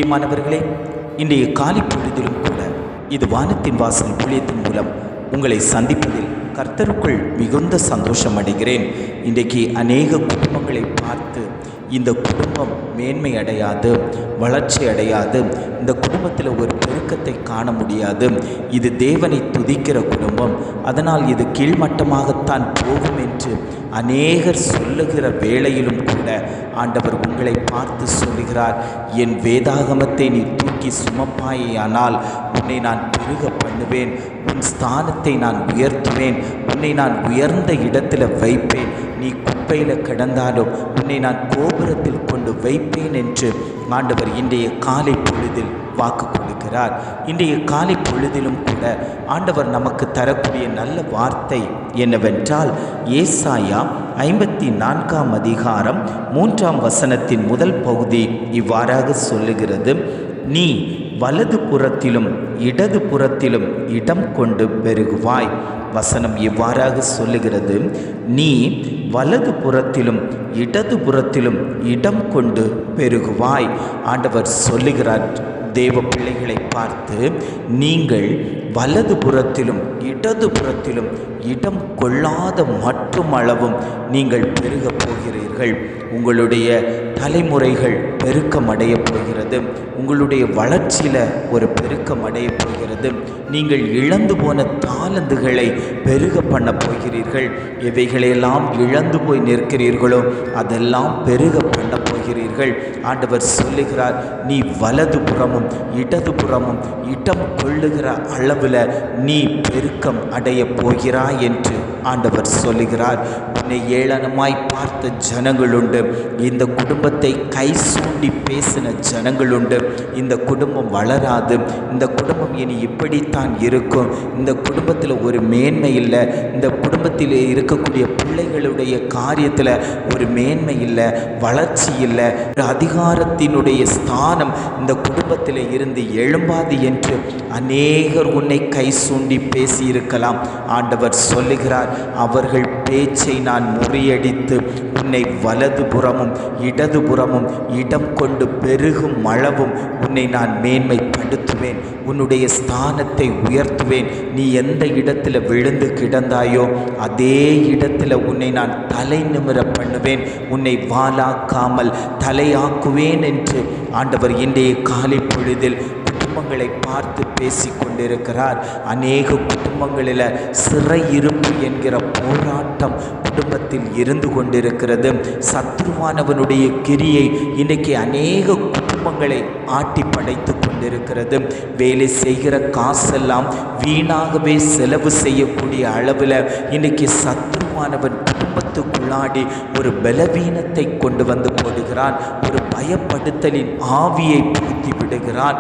பிரியமானவர்களே, இன்றைய காலை பொழுதிலும் கூட இது வானத்தின் வாசல் ஊழியத்தின் மூலம் உங்களை சந்திப்பதில் கர்த்தருக்குள் மிகுந்த சந்தோஷம் அடைகிறேன். இன்றைக்கு அநேக குடும்பங்களை பார்த்து இந்த குடும்பம் மேன்மை அடையாது, வளர்ச்சி அடையாது, இந்த குடும்பத்தில் ஒரு பெருக்கத்தை காண முடியாது, இது தேவனை துதிக்கிற குடும்பம், அதனால் இது கீழ்மட்டமாகத்தான் போகும் என்று அநேகர் சொல்லுகிற வேளையிலும் கூட ஆண்டவர் உங்களை பார்த்து சொல்லுகிறார், என் வேதாகமத்தை நீ தூக்கி சுமப்பாயானால் உன்னை நான் பெருக பண்ணுவேன், உன் ஸ்தானத்தை நான் உயர்த்துவேன், உன்னை நான் உயர்ந்த இடத்துல வைப்பேன், நீ குப்பையில் கிடந்தாலும் உன்னை நான் கோபுரத்தில் கொண்டு வைப்பேன் என்று ஆண்டவர் இன்றைய காலை பொழுதில் வாக்கு கொடுக்கிறார். இன்றைய காலை பொழுதிலும் கூட ஆண்டவர் நமக்கு தரக்கூடிய நல்ல வார்த்தை என்னவென்றால், ஏசாயா 54 அதிகாரம் 3 வசனத்தின் முதல் பகுதி இவ்வாறாக சொல்லுகிறது, நீ வலது புறத்திலும் இடது புறத்திலும் இடம் கொண்டு பெருகுவாய். வசனம் இவ்வாறாக சொல்லுகிறது, நீ வலது புறத்திலும் இடது புறத்திலும் இடம் கொண்டு பெருகுவாய். ஆண்டவர் சொல்லுகிறார் தேவ பிள்ளைகளை பார்த்து, நீங்கள் வலது புறத்திலும் இடது புறத்திலும் இடம் கொள்ளாத மற்றும் அளவும் நீங்கள் பெருகப் போகிறீர்கள். உங்களுடைய தலைமுறைகள் பெருக்கம் அடைய போகிறது. உங்களுடைய வளர்ச்சியில் ஒரு பெருக்கம் அடைய போகிறது. நீங்கள் இழந்து போன தாளந்துகளை பெருக பண்ண போகிறீர்கள். எவைகளையெல்லாம் இழந்து போய் நிற்கிறீர்களோ அதெல்லாம் பெருக பண்ண போகிறீர்கள். ஆண்டவர் சொல்லுகிறார், நீ வலது புறமும் இடது புறமும் இடம் கொள்ளுகிற அளவில் நீ பெருக்கம் அடைய போகிறாய் என்று ஆண்டவர் சொல்லுகிறார். உன்னை ஏளனமாய் பார்த்த ஜனங்களுண்டு, இந்த குடும்பத்தை கை சூண்டி பேசின ஜனங்களுண்டு, இந்த குடும்பம் வளராது, இந்த குடும்பம் இனி இப்படித்தான் இருக்கும், இந்த குடும்பத்தில் ஒரு மேன்மை இல்லை, இந்த குடும்பத்தில் இருக்கக்கூடிய பிள்ளைகளுடைய காரியத்தில் ஒரு மேன்மை இல்லை, வளர்ச்சி இல்லை, அதிகாரத்தினுடைய ஸ்தானம் இந்த குடும்பத்தில் இருந்து எழும்பாது என்று அநேகர் உன்னை கை சூண்டி பேசியிருக்கலாம். ஆண்டவர் சொல்லுகிறார், அவர்கள் பேச்சை நான் முறியடித்து உன்னை வலது புறமும் இடது புறமும் இடம் கொண்டு பெருகும் அளவும் உன்னை நான் மேன்மைப்படுத்துவேன், உன்னுடைய ஸ்தானத்தை உயர்த்துவேன். நீ எந்த இடத்துல விழுந்து கிடந்தாயோ அதே இடத்துல உன்னை நான் தலை நிமிர பண்ணுவேன், உன்னை வாலாக்காமல் தலையாக்குவேன் என்று ஆண்டவர் இன்றைய காலை பொழுதில் குடும்பங்களை பார்த்து பேசி கொண்டிருக்கிறார். அநேக குடும்பங்களில் சிறையிருப்பு என்கிற போராட்டம் குடும்பத்தில் இருந்து கொண்டிருக்கிறது. சத்ருவானவனுடைய கிரியை இன்றைக்கு அநேக குடும்பங்களை ஆட்டி படைத்து கொண்டிருக்கிறது. வேலை செய்கிற காசெல்லாம் வீணாகவே செலவு செய்யக்கூடிய அளவில் இன்றைக்கி சத்ருவானவன் குடும்பத்துக்குள்ளாடி ஒரு பலவீனத்தை கொண்டு வந்து போடுகிறான், ஒரு பயப்படுத்தலின் ஆவியை பூத்தி விடுகிறான்.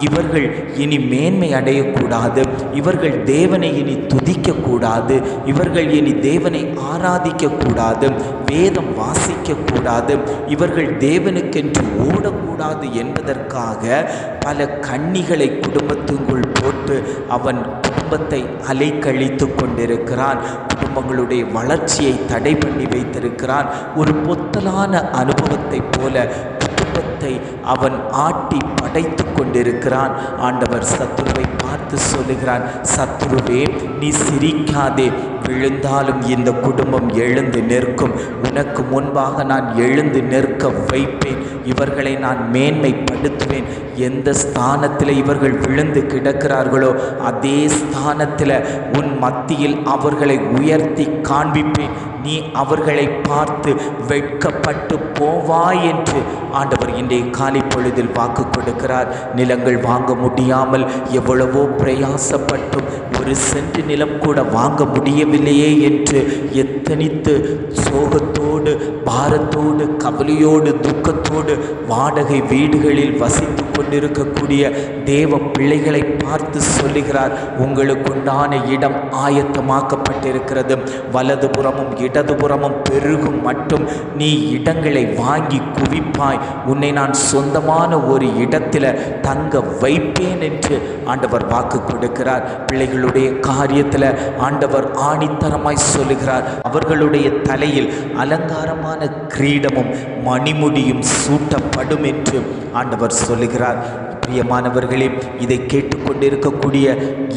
இவர்கள் இனி மேன்மை அடையக்கூடாது, இவர்கள் தேவனை இனி துதிக்கக்கூடாது, இவர்கள் இனி தேவனை ஆராதிக்கக்கூடாது, வேதம் வாசிக்கக்கூடாது, இவர்கள் தேவனுக்கென்று ஓடக்கூடாது என்பதற்காக பல கண்ணிகளை குடும்பத்துக்குள் போட்டு அவன் குடும்பத்தை அலைக்கழித்து கொண்டிருக்கிறான். குடும்பங்களுடைய வளர்ச்சியை தடை பண்ணி வைத்திருக்கிறான். ஒரு பொத்தலான அனுபவத்தை போல குடும்பத்தை அவன் ஆட்டி படைத்து கொண்டிருக்கிறான். ஆண்டவர் சத்துருவை பார்த்து சொல்லுகிறான், சத்துருவே நீ சிரிக்காதே, விழுந்தாலும் இந்த குடும்பம் எழுந்து நிற்கும், உனக்கு முன்பாக நான் எழுந்து நிற்க வைப்பேன், இவர்களை நான் மேன்மைப்படுத்துவேன். எந்த ஸ்தானத்தில் இவர்கள் விழுந்து கிடக்கிறார்களோ அதே ஸ்தானத்தில் உன் மத்தியில் அவர்களை உயர்த்தி காண்பிப்பேன், நீ அவர்களை பார்த்து வெட்கப்பட்டு போவாய் என்று ஆண்டவர் இன்றைய காலை பொழுதில் வாக்கு கொடுக்கிறார். நிலங்கள் வாங்க முடியாமல் எவ்வளவோ பிரயாசப்பட்டும் ஒரு சென்ட் நிலம் கூட வாங்க முடியவில்லையே என்று எத்தனித்து சோகத்தோடு பாரத்தோடு கவலையோடு துக்கத்தோடு வாடகை வீடுகளில் வசித்து கொண்டிருக்கக்கூடிய தேவ பிள்ளைகளை பார்த்து சொல்லுகிறார், உங்களுக்குண்டான இடம் ஆயத்தமாக்கப்பட்டிருக்கிறது, வலது புறமும் இடது புறமும் பெருகும் மட்டும் நீ இடங்களை வாங்கி குவிப்பாய், உன்னை நான் சொந்தமான ஒரு இடத்தில் தங்க வைப்பேன் என்று ஆண்டவர் வாக்கு கொடுக்கிறார். பிள்ளைகளுடைய காரியத்தில் ஆண்டவர் ஆணித்தரமாய் சொல்லுகிறார், அவர்களுடைய தலையில் அலங்காரமான கிரீடமும் மணிமுடியும் சூட்டப்படும் என்று ஆண்டவர் சொல்லுகிறார். சொல்லுகிறார். பிரியமானவர்களே, இதை கேட்டுக்கொண்டிருக்கக்கூடிய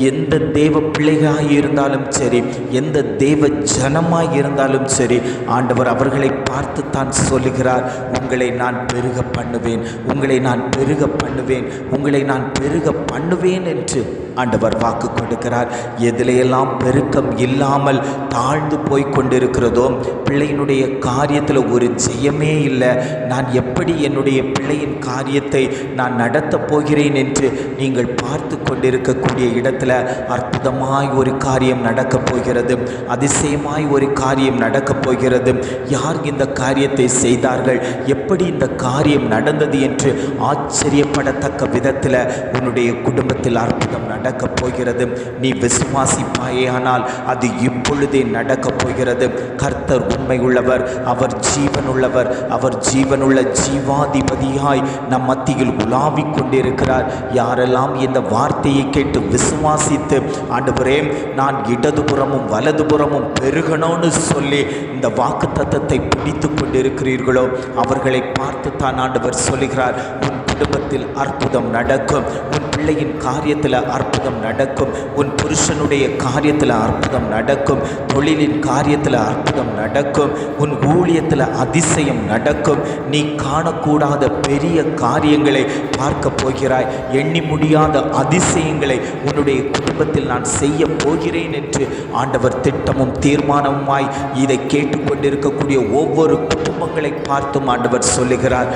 எந்த தேவ பிள்ளைகளாக இருந்தாலும் சரி, எந்த தேவ ஜனமாக இருந்தாலும் சரி, ஆண்டவர் அவர்களை பார்த்து தான் சொல்லுகிறார், உங்களை நான் பெருக பண்ணுவேன், உங்களை நான் பெருக பண்ணுவேன், உங்களை நான் பெருக பண்ணுவேன் என்று ஆண்டவர் வாக்கு கொடுக்கிறார். எதிலையெல்லாம் பெருக்கம் இல்லாமல் தாழ்ந்து போய் கொண்டிருக்கிறதோ, பிள்ளையினுடைய காரியத்தில் ஒரு ஜெயமே இல்லை, நான் எப்படி என்னுடைய பிள்ளையின் காரியத்தை நான் நடத்தப் போகிறேன் என்று நீங்கள் பார்த்து கொண்டிருக்கக்கூடிய இடத்துல அற்புதமாய் ஒரு காரியம் நடக்கப் போகிறது, அதிசயமாய் ஒரு காரியம் நடக்கப் போகிறது. யார் இந்த காரியத்தை செய்தார்கள், எப்படி இந்த காரியம் நடந்தது என்று ஆச்சரியப்படத்தக்க விதத்தில் உன்னுடைய குடும்பத்தில் அற்புதம் நடக்கப் போகிறது. நீ விசுவாசிப்பாயே ஆனால் அது இப்பொழுதே நடக்கப் போகிறது. கர்த்தர் உண்மை உள்ளவர், அவர் ஜீவனுள்ளவர், அவர் ஜீவனுள்ள ஜீவாதிபதியாய் நம் மத்தியில் உலாவிக் கொண்டிருக்கிறார். யாரெல்லாம் இந்த வார்த்தையை கேட்டு விசுவாசித்து, ஆண்டவரே நான் இடதுபுறமும் வலதுபுறமும் பெருகணும்னு சொல்லி இந்த வாக்கு தத்தத்தை பிடித்து கொண்டிருக்கிறீர்களோ, அவர்களை பார்த்து தான் ஆண்டவர் சொல்லுகிறார், உன் குடும்பத்தில் அற்புதம் நடக்கும், உன் பிள்ளையின் காரியத்தில் அற்புதம் நடக்கும், உன் புருஷனுடைய காரியத்தில் அற்புதம் நடக்கும், தொழிலின் காரியத்தில் அற்புதம் நடக்கும், உன் ஊழியத்தில் அதிசயம் நடக்கும். நீ காணக்கூடாத பெரிய காரியங்களை பார்க்க போகிறாய், எண்ணி முடியாத அதிசயங்களை உன்னுடைய குடும்பத்தில் நான் செய்ய போகிறேன் என்று ஆண்டவர் திட்டமும் தீர்மானமுமாய் இதை கேட்டுக்கொண்டிருக்கக்கூடிய ஒவ்வொரு குடும்பங்களை பார்த்தும் ஆண்டவர் சொல்லுகிறார்.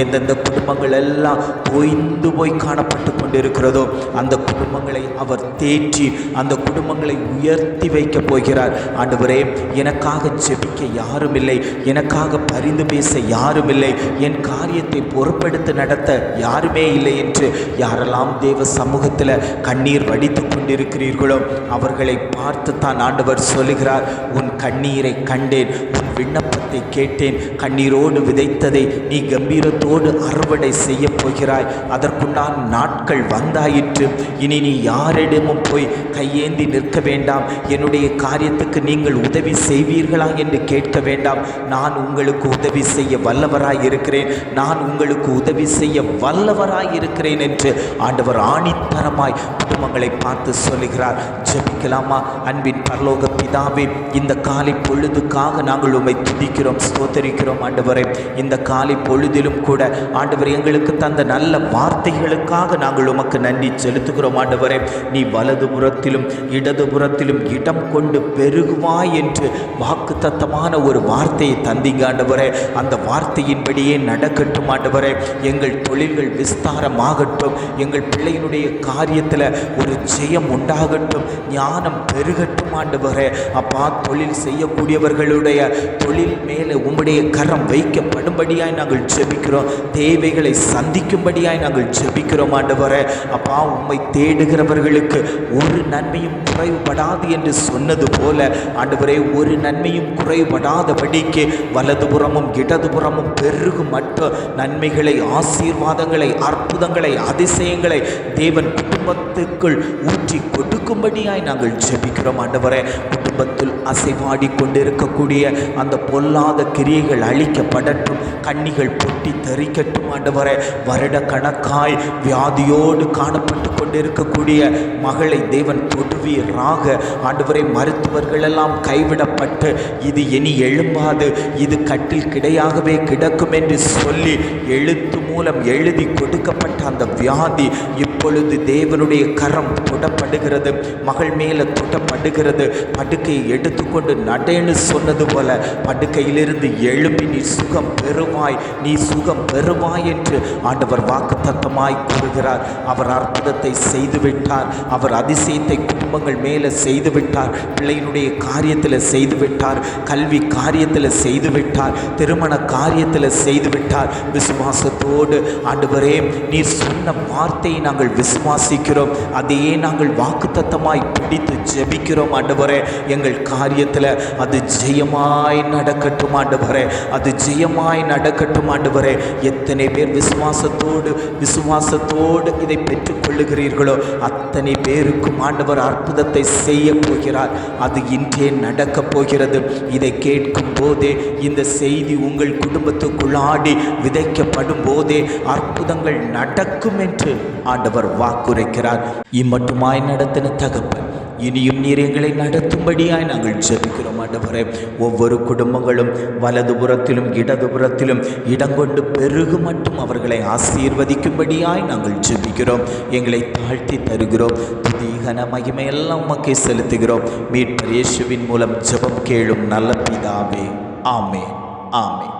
எந்தெந்த குடும்பங்கள் எல்லாம் ஓய்ந்து போய் காணப்பட்டு கொண்டிருக்கிறதோ அந்த குடும்பங்களை அவர் தேற்றி அந்த குடும்பங்களை உயர்த்தி வைக்க போகிறார். ஆண்டவரே, எனக்காக ஜெபிக்க யாரும் இல்லை, எனக்காக பரிந்து பேச யாரும் இல்லை, என் காரியத்தை பொறுப்பெடுத்து நடத்த யாருமே இல்லை என்று யாரெல்லாம் தேவ சமூகத்தில் கண்ணீர் வடித்து கொண்டிருக்கிறீர்களோ அவர்களை பார்த்து தான் ஆண்டவர் சொல்லுகிறார், உன் கண்ணீரை கண்டேன், உன் விண்ணப்பத்தை கேட்டேன், கண்ணீரோடு விதைத்ததை நீ கம்பீரத்தோடு அறுவடை செய்ய போகிறாய். அதற்குண்டான நாட்கள் வந்தாயிற்று. இனி நீ யாரிடமும் போய் கையேந்தி நிற்க வேண்டாம், என்னுடைய காரியத்துக்கு நீங்கள் உதவி செய்வீர்களா என்று கேட்க வேண்டாம். நான் உங்களுக்கு உதவி செய்ய வல்லவராய் இருக்கிறேன், நான் உங்களுக்கு உதவி செய்ய வல்லவராய் இருக்கிறேன் என்று ஆண்டவர் ஆணித்தரமாய் குடும்பங்களை பார்த்து சொல்லுகிறார். ஜெபிக்கலாமா? அன்பின் பரலோக பிதாவே, இந்த காலை பொழுதுக்காக நாங்கள் உம்மை துதிக்கிறோம், ஸ்தோத்தரிக்கிறோம். ஆண்டவரே, இந்த காலை பொழுதிலும் கூட ஆண்டவர் எங்களுக்கு தந்த நல்ல வார்த்தைகளுக்காக நாங்கள் உமக்கு நன்றி செலுத்துகிறோம். ஆண்டவரே, நீ வலதுபுறத்திலும் இடதுபுறத்திலும் இடம் கொண்டு பெருகுவாய் என்று வாக்கு தத்தமான ஒரு வார்த்தையை தந்தீங்க. ஆண்டவரே, அந்த வார்த்தையின்படியே நடக்கட்டும். ஆண்டவரே, எங்கள் தொழில்கள் விஸ்தாரமாகட்டும், எங்கள் பிள்ளையினுடைய காரியத்தில் ஒரு ஜெயம் உண்டாகட்டும், ஞானம் பெருகட்டும். ஆண்டவரே அப்பா, தொழில் செய்யக்கூடியவர்களுடைய தொழில் மேலே உம்முடைய கரம் வைக்கப்படும்படியாய் நாங்கள் ஜெபிக்கிறோம், தேவைகளை சந்திக்கும்படியாய் நாங்கள் ஜெபிக்கிறோம். ஆண்டவரே அப்பா, உம்மை தேடுகிறவர்களுக்கு ஒரு நன்மையும் குறைவுபடாது என்று சொன்னது போல ஆண்டவரே, ஒரு நன்மையும் குறைவுபடாதபடிக்கு வலதுபுறமும் இடதுபுறமும் பெருகும் மட்டும் நன்மைகளை, ஆசீர்வாதங்களை, அற்புதங்களை, அதிசயங்களை தேவன் குடும்பத்துக்குள் ஊற்றி கொடுக்கும்படியாய் நாங்கள் ஜெபிக்கிறோம். ஆண்டவரே, குடும்பத்தில் அசைவாடி கொண்டிருக்கக்கூடிய அந்த பொல்லாத கிரியைகள் அழிக்கப்படட்டும், கண்ணிகள் பொட்டி தரிக்கட்டும். ஆண்டவரே, வருட கணக்காய் வியாதியோடு காணப்பட்டு கொண்டிருக்கக்கூடிய மகளை தேவன் தொடுவீராக. ஆண்டவரை, மருத்துவர்கள் எல்லாம் கைவிடப்பட்டு இது இனி எழும்பாது, இது கட்டில் கிடையாகவே கிடக்கும் என்று சொல்லி எழுத்து மூலம் எழுதி கொடுக்கப்பட்ட அந்த வியாதி இப்பொழுது தேவனுடைய கரம் தொடப்படுகிறது, மகள் மேலே தொடப்படுகிறது. படுக்கையை எடுத்துக்கொண்டு நடேன்னு சொன்னது போல படுக்கையிலிருந்து எழுப்பி நீ சுகம் பெறுவாய், நீ சுகம் பெறுவாய் என்று ஆண்டவர் வாக்கு தத்தமாய் கூறுகிறார். அவர் அற்புதத்தை செய்துவிட்டார், அவர் அதிசயத்தை குடும்பங்கள் மேலே செய்துவிட்டார், பிள்ளையினுடைய காரியத்தில் செய்துவிட்டார், கல்வி காரியத்தில் செய்துவிட்டார், திருமண காரியத்தில் செய்துவிட்டார். விசுவாசத்தோடு ஆண்டவரே, நீர் சொன்ன வார்த்தையை நாங்கள் விசுவாசிக்கிறோம், அதையே நாங்கள் வாக்கு வாக்குத்தத்தமாய் பிடித்து ஜெபிக்கிறோம் ஆண்டவரே. எங்கள் காரியத்தில் அது ஜெயமாய் நடக்கட்டும் ஆண்டவரே, அது ஜெயமாய் நடக்கட்டும் ஆண்டவரே. எத்தனை பேர் விசுவாசத்தோடு இதை பெற்றுக்கொள்ளுகிறீர்களோ அத்தனை பேருக்கும் ஆண்டவர் அற்புதத்தை செய்ய போகிறார். அது இன்றே நடக்கப் போகிறது. இதை கேட்கும் போதே, இந்த செய்தி உங்கள் குடும்பத்துக்குள்ளாடி விதைக்கப்படும் போதே அற்புதங்கள் நடக்கும் என்று ஆண்டவர் வாக்குரைக்கிறார். இம்மட்டுமாய் நடத்தின தகப்பன், இனியும் நீர் எங்களை நடத்தும்படியாய் நாங்கள் ஜெபிக்கிறோம் ஆண்டவரே. ஒவ்வொரு குடும்பங்களும் வலதுபுறத்திலும் இடதுபுறத்திலும் இடங்கொண்டு பெருகு மட்டும் அவர்களை ஆசீர்வதிக்கும்படியாய் நாங்கள் ஜெபிக்கிறோம். எங்களை தாழ்த்தி தருகிறோம். துதிகன மகிமையெல்லாம் உமக்கே செலுத்துகிறோம். மீட்பர் இயேசுவின் மூலம் ஜெபம் கேளும் நல்ல பிதாவே. ஆமென், ஆமென்.